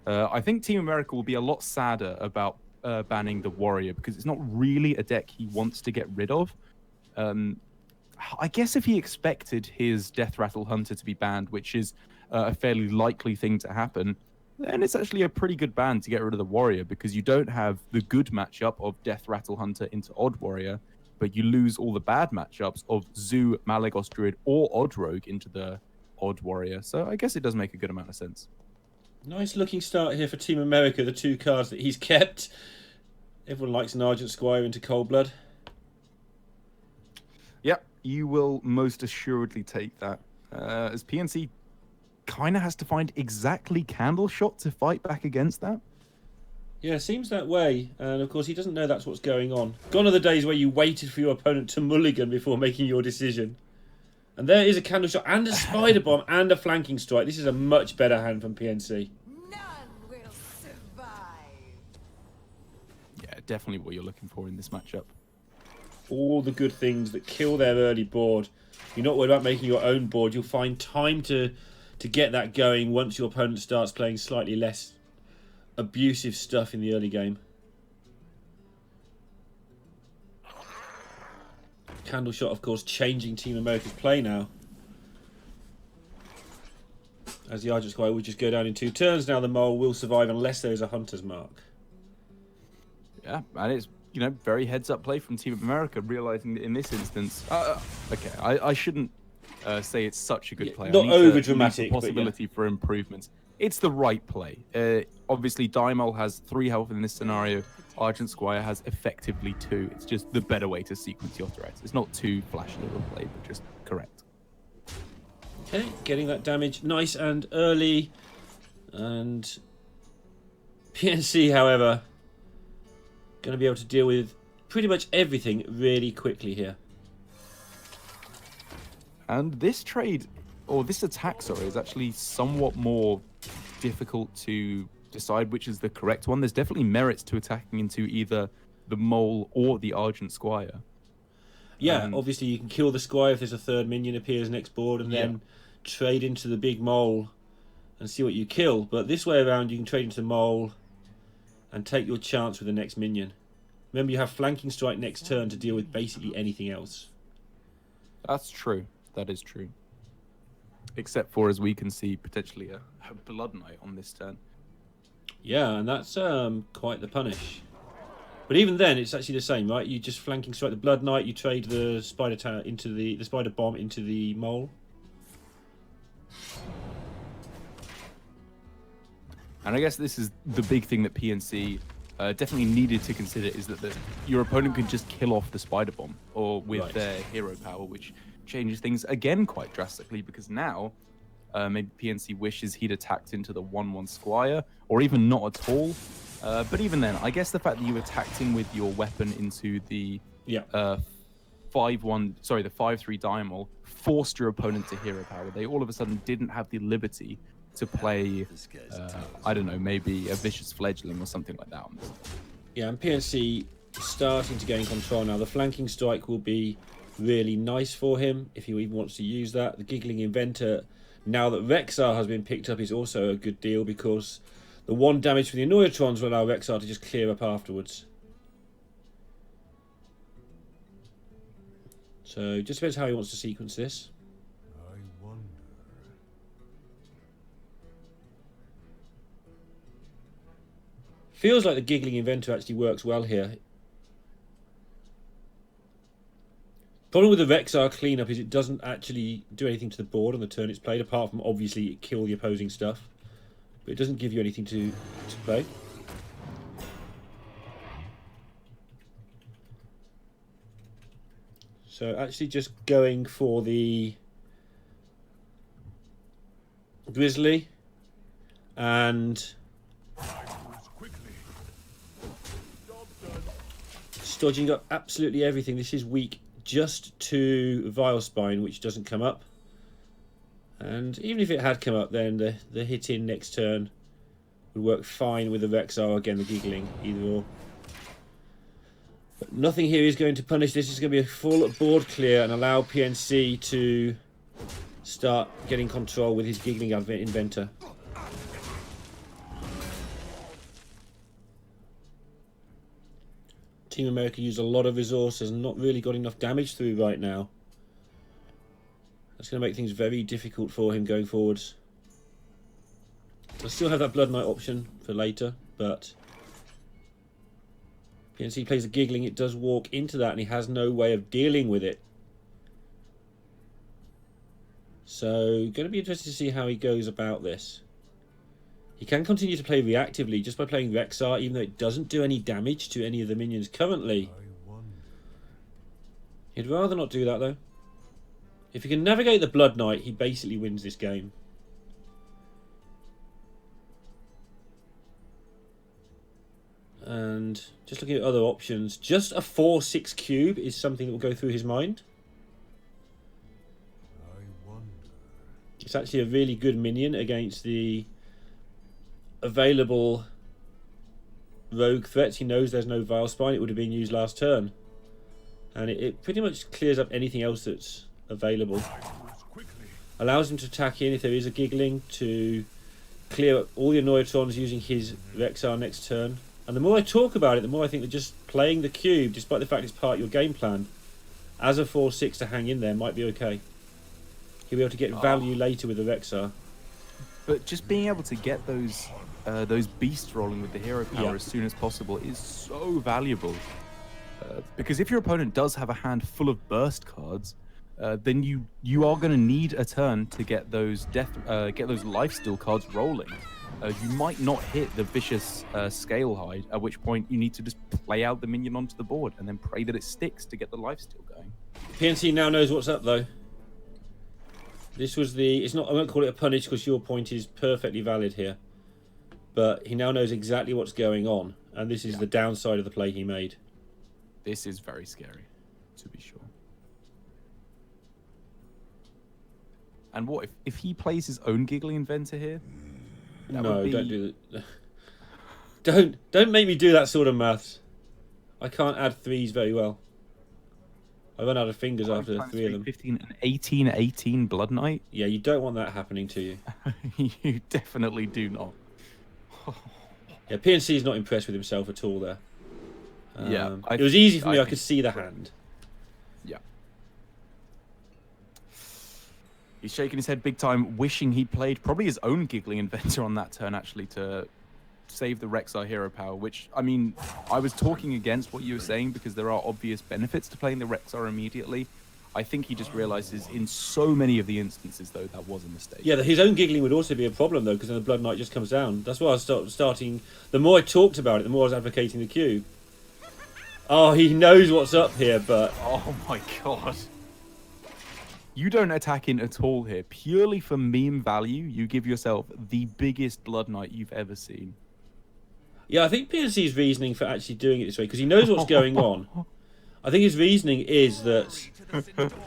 I think Team America will be a lot sadder about banning the Warrior because it's not really a deck he wants to get rid of. I guess if he expected his Death Rattle Hunter to be banned, which is a fairly likely thing to happen, then it's actually a pretty good ban to get rid of the Warrior because you don't have the good matchup of Death Rattle Hunter into Odd Warrior, but you lose all the bad matchups of Zoo, Malagos Druid, or Odd Rogue into the Odd Warrior. So I guess it does make a good amount of sense. Nice looking start here for Team America, the 2 cards that he's kept. Everyone likes an Argent Squire into Cold Blood. Yep, you will most assuredly take that. As PNC kind of has to find exactly Candle Shot to fight back against that. Yeah, seems that way. And of course, he doesn't know that's what's going on. Gone are the days where you waited for your opponent to mulligan before making your decision. And there is a Candle Shot and a Spider Bomb and a Flanking Strike. This is a much better hand from PNC. None will survive. Yeah, definitely what you're looking for in this matchup. All the good things that kill their early board. You're not worried about making your own board. You'll find time to get that going once your opponent starts playing slightly less abusive stuff in the early game. Candle Shot, of course, changing Team America's play now. As the Argent Squire will just go down in 2 turns. Now the Mole will survive unless there is a Hunter's Mark. Yeah, and it's, you know, very heads-up play from Team America, realizing that in this instance... okay, I shouldn't say it's such a good play. Not over-dramatic, possibility for improvements. It's the right play. Obviously, Daimel has 3 health in this scenario. Argent Squire has effectively 2. It's just the better way to sequence your threats. It's not too flashy of a play, but just correct. Okay, getting that damage nice and early. And PNC, however, going to be able to deal with pretty much everything really quickly here. And this trade, or this attack, sorry, is actually somewhat more difficult to decide which is the correct one. There's definitely merits to attacking into either the Mole or the Argent Squire. Yeah, obviously you can kill the Squire if there's a 3rd minion appears next board, and then trade into the big Mole and see what you kill. But this way around, you can trade into the Mole and take your chance with the next minion. Remember, you have Flanking Strike next turn to deal with basically anything else. That's true. That is true. Except for, as we can see, potentially a Blood Knight on this turn. Yeah, and that's quite the punish. But even then, it's actually the same, right? You just Flanking Strike the Blood Knight, you trade the Spider Tower into the Spider Bomb into the Mole. And I guess this is the big thing that PNC definitely needed to consider, is that your opponent can just kill off the Spider Bomb or with their hero power, which changes things again quite drastically, because now maybe PNC wishes he'd attacked into the 1/1 Squire, or even not at all. But even then, I guess the fact that you attacked in with your weapon into the 5/1, sorry, the 5/3 Daimel, forced your opponent to hero power. They all of a sudden didn't have the liberty to play, I don't know, maybe a Vicious Fledgling or something like that. Yeah, and PNC starting to gain control now. The Flanking Strike will be really nice for him if he even wants to use that. The Giggling Inventor, now that Rexar has been picked up, is also a good deal, because the 1 damage from the Annoyatrons will allow Rexar to just clear up afterwards. So just depends how he wants to sequence this. I wonder. Feels like the Giggling Inventor actually works well here. Problem with the Rexar cleanup is it doesn't actually do anything to the board on the turn it's played, apart from obviously it kill the opposing stuff. But it doesn't give you anything to play. So actually just going for the Grizzly and stodging up absolutely everything. This is weak just to Vilespine, which doesn't come up. And even if it had come up, then the hit in next turn would work fine with the Rexar. Again, the Giggling, either or. But nothing here is going to punish this. It's going to be a full board clear and allow PNC to start getting control with his Giggling Inventor. Team America used a lot of resources and not really got enough damage through right now. That's going to make things very difficult for him going forwards. I still have that Blood Knight option for later, but PNC plays a giggling. It does walk into that, and he has no way of dealing with it. So, going to be interested to see how he goes about this. He can continue to play reactively just by playing Rexar, even though it doesn't do any damage to any of the minions currently. He'd rather not do that, though. If he can navigate the Blood Knight, he basically wins this game. And just looking at other options, just a 4-6 cube is something that will go through his mind. It's actually a really good minion against the available rogue threats. He knows there's no Vile Spine. It would have been used last turn. And it pretty much clears up anything else that's available. Allows him to attack in if there is a giggling, to clear up all your Neutrons using his Rexar next turn. And the more I talk about it, the more I think that just playing the cube, despite the fact it's part of your game plan, as a 4-6 to hang in there might be okay. He'll be able to get value later with the Rexar. But just being able to get those beasts rolling with the hero power as soon as possible is so valuable. Because if your opponent does have a hand full of burst cards, then you are going to need a turn to get those lifesteal cards rolling. You might not hit the vicious scale hide, at which point you need to just play out the minion onto the board and then pray that it sticks to get the lifesteal going. PNC now knows what's up, though. This was it's not, I won't call it a punish because your point is perfectly valid here. But he now knows exactly what's going on, and this is the downside of the play he made. This is very scary, to be sure. And what if he plays his own Giggling Inventor here? No, don't do that. Don't make me do that sort of maths. I can't add threes very well. I run out of fingers after 3 of them. 15 and 18 Blood Knight? Yeah, you don't want that happening to you. You definitely do not. Yeah, PNC's not impressed with himself at all there. Yeah. It was easy for me, I could see the hand. Yeah. He's shaking his head big time, wishing he played probably his own Giggling Inventor on that turn, actually, to save the Rexar hero power, which, I mean, I was talking against what you were saying because there are obvious benefits to playing the Rexar immediately. I think he just realizes in so many of the instances, though, that was a mistake. Yeah, his own giggling would also be a problem, though, because then the Blood Knight just comes down. That's why I was starting... The more I talked about it, the more I was advocating the cube. Oh, he knows what's up here, but... Oh, my God. You don't attack in at all here. Purely for meme value, you give yourself the biggest Blood Knight you've ever seen. Yeah, I think PNC's reasoning for actually doing it this way, because he knows what's going on. I think his reasoning is that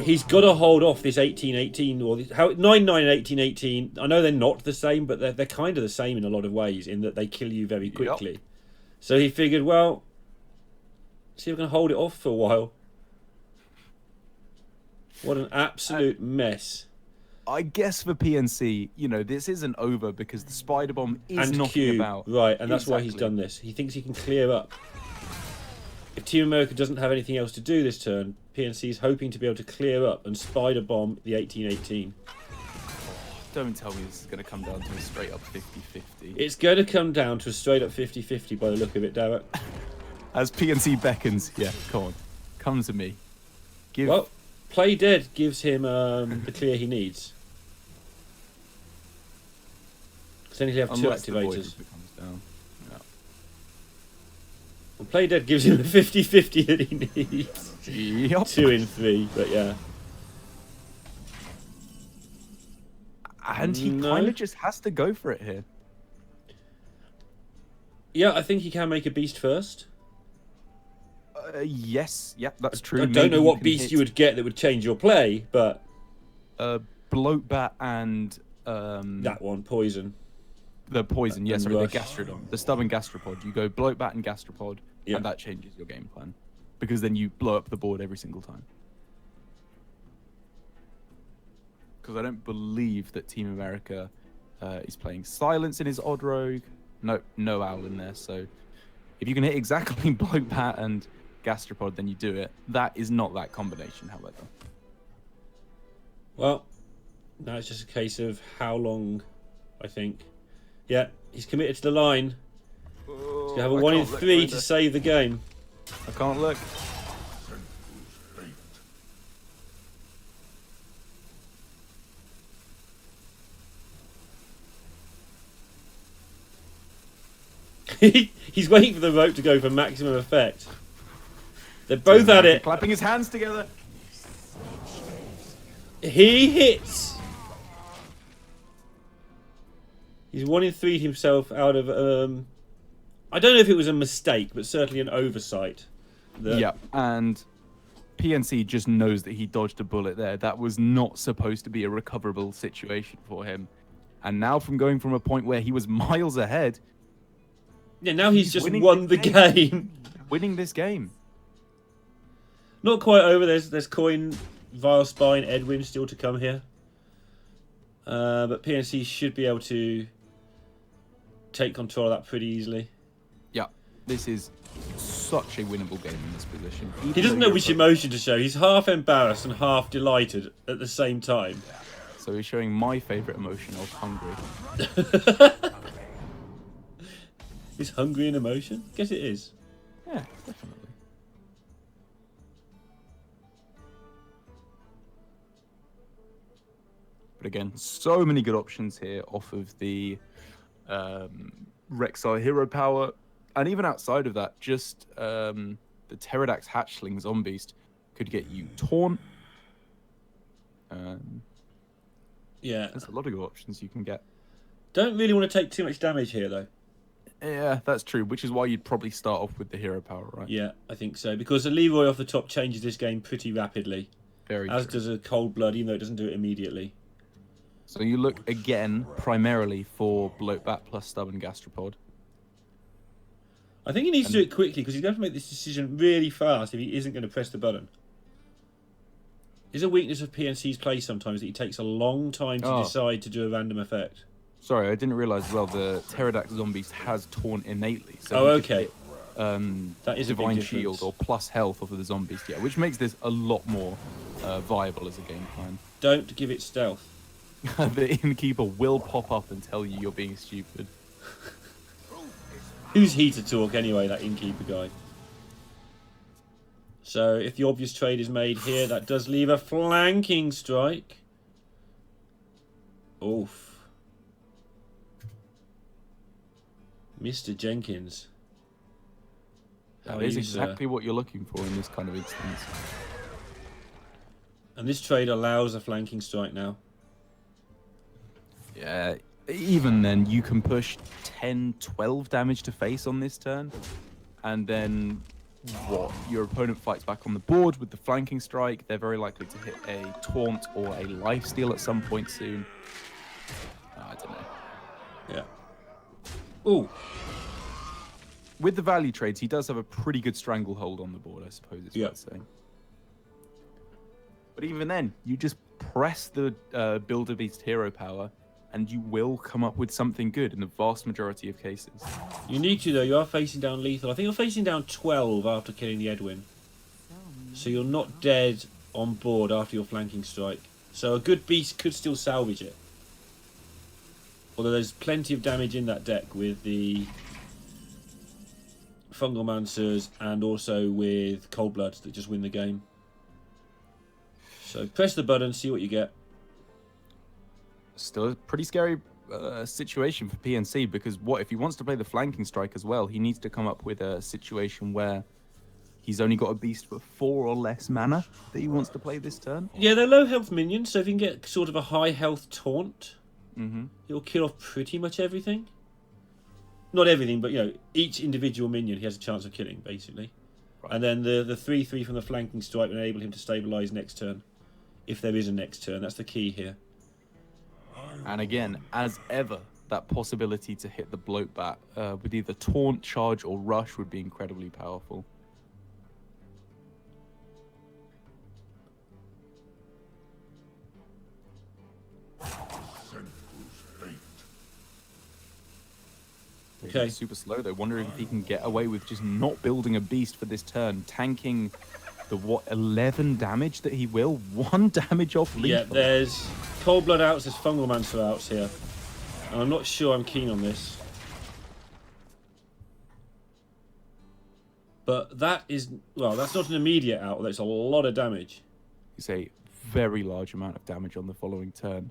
he's got to hold off this 18-18 or 9-9 and 18-18. I know they're not the same, but they're kind of the same in a lot of ways, in that they kill you very quickly. Yep. So he figured, well, see if I can hold it off for a while. What an absolute mess. I guess for PNC, you know, this isn't over because the Spider Bomb is knocking about. Right, and that's why he's done this. He thinks he can clear up. If Team America doesn't have anything else to do this turn, PNC is hoping to be able to clear up and Spider Bomb the 18-18. Don't tell me this is going to come down to a straight up 50-50. It's going to come down to a straight up 50-50 by the look of it, Derek. As PNC beckons, yeah, come on. Come to me. Well, Play Dead gives him the clear he needs. Because then he'll have two activators. Well, Play Dead gives him the 50-50 that he needs. Yep. 2 in 3, but yeah. And he kind of just has to go for it here. Yeah, I think he can make a beast first. Yes, yeah, that's true. I don't know what beast you would get that would change your play, but... Bloatbat and... that one, Poison. The Poison, yes, or the Gastrodon. The Stubborn Gastropod. You go Bloatbat and Gastropod, and that changes your game plan. Because then you blow up the board every single time. Because I don't believe that Team America is playing Silence in his Odd Rogue. No Owl in there, so... If you can hit exactly Bloatbat and gastropod, then you do it. That is not that combination, however. Well, now it's just a case of how long, I think. Yeah, he's committed to the line. He's going to have a 1 in 3 to save the game. I can't look. He's waiting for the rope to go for maximum effect. They're both at it. Clapping his hands together. He hits. He's 1 in 3 himself out of I don't know if it was a mistake, but certainly an oversight. Yeah, and PNC just knows that he dodged a bullet there. That was not supposed to be a recoverable situation for him. And now from going from a point where he was miles ahead, yeah, now he's just won the game. Winning this game. Not quite over. There's Coin, Vile Spine, Edwin still to come here. But PNC should be able to take control of that pretty easily. Yeah, this is such a winnable game in this position. He doesn't know which emotion to show. He's half embarrassed and half delighted at the same time. So he's showing my favourite emotion of hungry. Is hungry an emotion? Guess it is. Yeah, definitely. But again, so many good options here off of the Rexar hero power. And even outside of that, just the Pterodax hatchling zombies could get you taunt. Yeah. There's a lot of good options you can get. Don't really want to take too much damage here, though. Yeah, that's true, which is why you'd probably start off with the hero power, right? Yeah, I think so. Because the Leroy off the top changes this game pretty rapidly. Very As true. does a Cold Blood, even though it doesn't do it immediately. So you look again primarily for Bloatbat plus Stubborn Gastropod. I think he needs to do it quickly because he's going to make this decision really fast if he isn't going to press the button. Is a weakness of PNC's play sometimes that he takes a long time to decide to do a random effect. Sorry, I didn't realise as well the Pterodax zombies has taunt innately. So okay. That is Divine Shield or plus health off of the zombies, yeah, which makes this a lot more viable as a game plan. Don't give it stealth. The innkeeper will pop up and tell you you're being stupid. Who's he to talk anyway, that innkeeper guy? So if the obvious trade is made here, that does leave a flanking strike. Oof. Mr. Jenkins. That is exactly what you're looking for in this kind of instance. And this trade allows a flanking strike now. Yeah, even then, you can push 10, 12 damage to face on this turn. And then, what? Your opponent fights back on the board with the flanking strike. They're very likely to hit a taunt or a lifesteal at some point soon. I don't know. Yeah. Ooh. With the value trades, he does have a pretty good stranglehold on the board, I suppose it's worth saying. But even then, you just press the Builder Beast hero power, and you will come up with something good in the vast majority of cases. You need to, though. You are facing down lethal. I think you're facing down 12 after killing the Edwin. So you're not dead on board after your flanking strike. So a good beast could still salvage it. Although there's plenty of damage in that deck with the Fungal Mancers and also with Cold Bloods that just win the game. So press the button, see what you get. Still a pretty scary situation for PNC, because what if he wants to play the flanking strike as well? He needs to come up with a situation where he's only got a beast for 4 or less mana that he wants to play this turn. Yeah, they're low health minions, so if you can get sort of a high health taunt, he'll kill off pretty much everything. Not everything, but you know, each individual minion he has a chance of killing, basically. Right. And then the 3/3 from the flanking strike will enable him to stabilise next turn. If there is a next turn, that's the key here. And again, as ever, that possibility to hit the Bloatbat with either taunt, charge, or rush would be incredibly powerful. Okay. Super slow though. Wondering if he can get away with just not building a beast for this turn, tanking the 11 damage that he will. 1 damage off lethal. Yeah, there's Cold Blood outs, there's Fungal Mancer outs here. And I'm not sure I'm keen on this. But that is, well, that's not an immediate out, that's a lot of damage. It's a very large amount of damage on the following turn.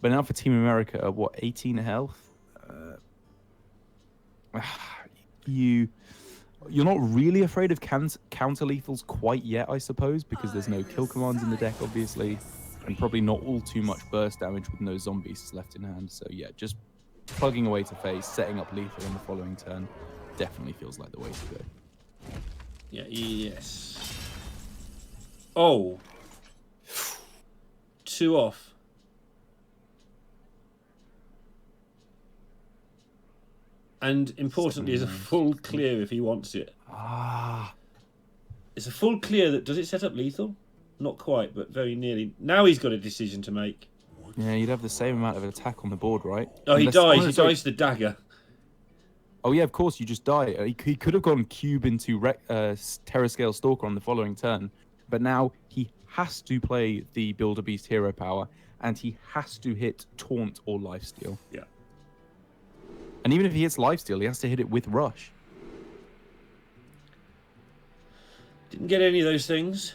But now for Team America, what, 18 health? You're not really afraid of counter lethals quite yet, I suppose, because there's no kill commands in the deck, obviously, and probably not all too much burst damage with no zombies left in hand. So yeah, just plugging away to face, setting up lethal on the following turn, definitely feels like the way to go. Yeah, yes. Oh. 2 off. And importantly, is a full clear if he wants it. Ah. It's a full clear that does it set up lethal? Not quite, but very nearly. Now he's got a decision to make. Yeah, you'd have the same amount of attack on the board, right? Oh, he dies. He dies to the dagger. Oh yeah, of course, you just die. He could have gone cube into Terrascale Stalker on the following turn, but now he has to play the Builder Beast hero power, and he has to hit Taunt or Lifesteal. Yeah. And even if he hits Lifesteal, he has to hit it with Rush. Didn't get any of those things.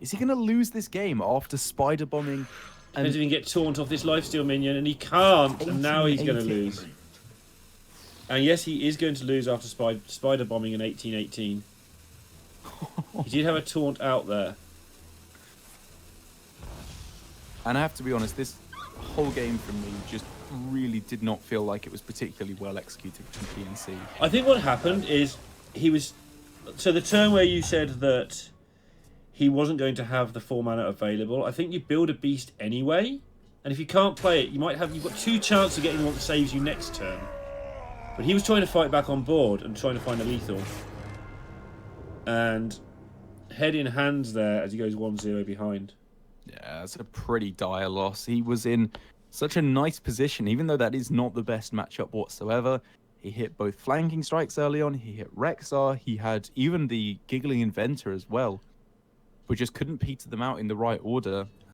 Is he going to lose this game after spider bombing? Depends if he can get Taunt off this Lifesteal minion, and he can't, and now he's going to lose. And yes, he is going to lose after spider bombing in 1818. He did have a Taunt out there. And I have to be honest, this whole game for me just really did not feel like it was particularly well executed from PNC. I think what happened is he was... So the turn where you said that he wasn't going to have the 4 mana available, I think you build a beast anyway, and if you can't play it, you've got 2 chances of getting one that saves you next turn. But he was trying to fight back on board and trying to find a lethal. And head in hands there as he goes 1-0 behind. Yeah, that's a pretty dire loss. He was in such a nice position, even though that is not the best matchup whatsoever. He hit both flanking strikes early on, he hit Rexar, he had even the Giggling Inventor as well, but just couldn't peter them out in the right order.